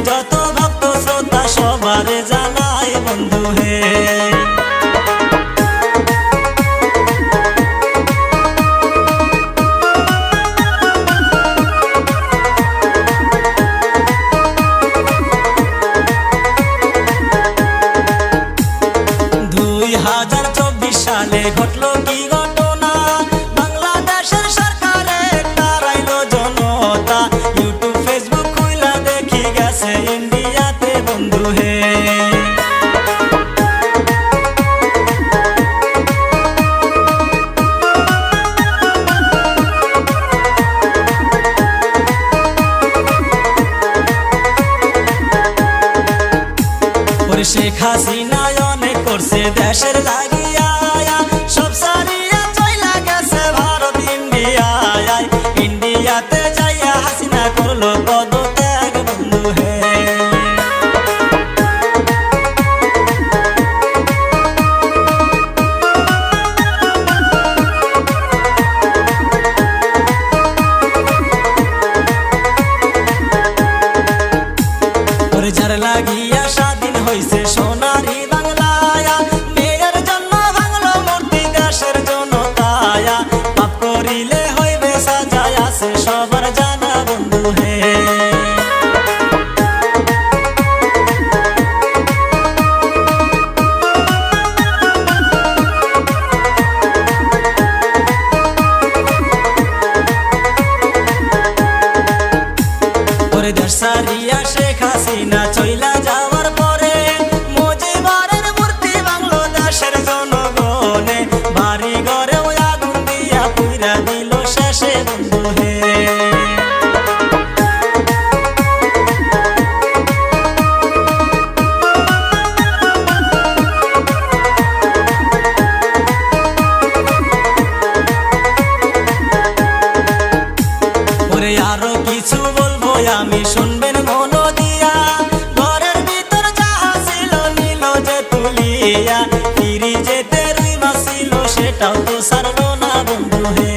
যত ভক্ত শ্রোতা সবারে জানাই বন্ধু হে। সালে ঘটলো কি ঘটনা, বাংলাদেশের সরকারে তারাইলো জনতা, ইউটিউব ফেসবুক খুইলা দেখি গেছে ইন্ডিয়াতে বন্ধু হে। শেখ হাসিনা অনেক করছে দেশের লাগিয়া, সব সারিয়া চইলা গেছে ভারত ইন্ডিয়ায়, ইন্ডিয়াতে যাইয়া হাসিনা করলো পদত্যাগ বন্ধু হে। যার লাগিয়া স্বাধীন হইছে সোনারি বাংলায়া, মেয়ের জন্য ভাঙলো মূর্তি দেশের জনতায়া, পাপ করিলে হইবে সাজায় আছে সবার জানা বন্ধু হে। দেশ সারিয়া শেখ হাসিনা চইলা যাওয়ার পরে মুজিবের মূর্তি ভাঙলো দেশের জনগণে, বাড়ি ঘরে আগুন দিয়া পুইরা দিল শেষে বন্ধু হে। আরো কিছু বলবো আমি শুনবেন মন দিয়া, ঘরের ভিতর যাহা ছিল নিল যে তুলিয়া, ফিরি যেতে রুই মাছ ছিল সেটাও তো সারলো না বন্ধু হে।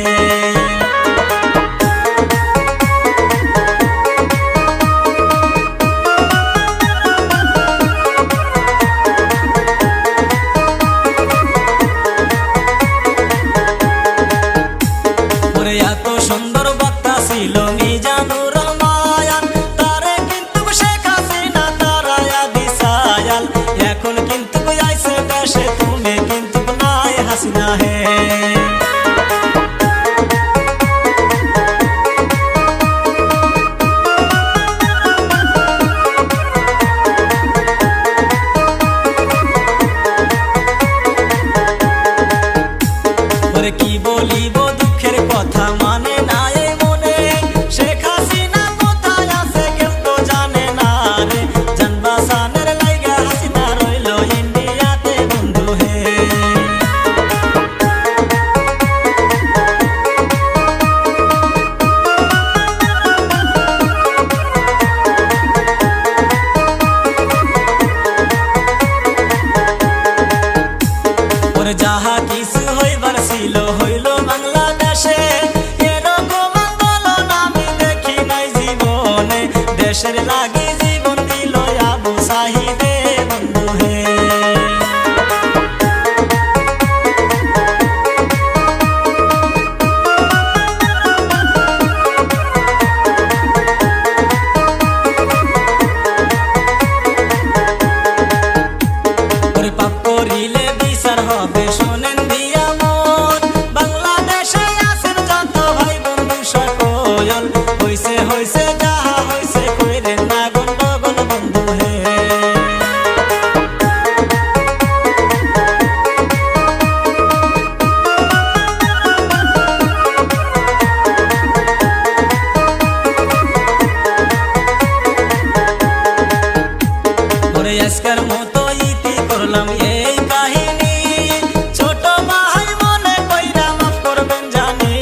এত সুন্দর বক্তা ছিল মিজানুর রহমান, তারে কিন্তু শেখ হাসিনা তারায়া দিশায়াল, এখন কিন্তু আইছে দেশে তুমি কিন্তু নাই হাসিনা হে। কি বলিব দুঃখের কথা মানে না এ মনে, শেখ হাসিনা কোথায় আছে কেউ তো জানে না রে, জানবাসানের লাইগা হাসিনা রইল ইন্ডিয়াতে বন্ধু হে। যাহা কিছু হইবার ছিল হইল বাংলাদেশে, এরকম আন্দোলন আমি দেখি নাই জীবনে, দেশের লাগি জীবন দিল আবু সাহিদে বন্ধু হে। পাপ করিলে বিচার হবে শোনেন দিয়া মন, বাংলাদেশে আছেন যত ভাই বন্ধু সকল, হইছে হইছে যাহা হইছে কইরেন না গন্ডগোল বন্ধু হে। আজকের মতো ইতি করলাম এই কাহিনী, ছোট ভাই মনে কইরা মাফ করবেন জানি।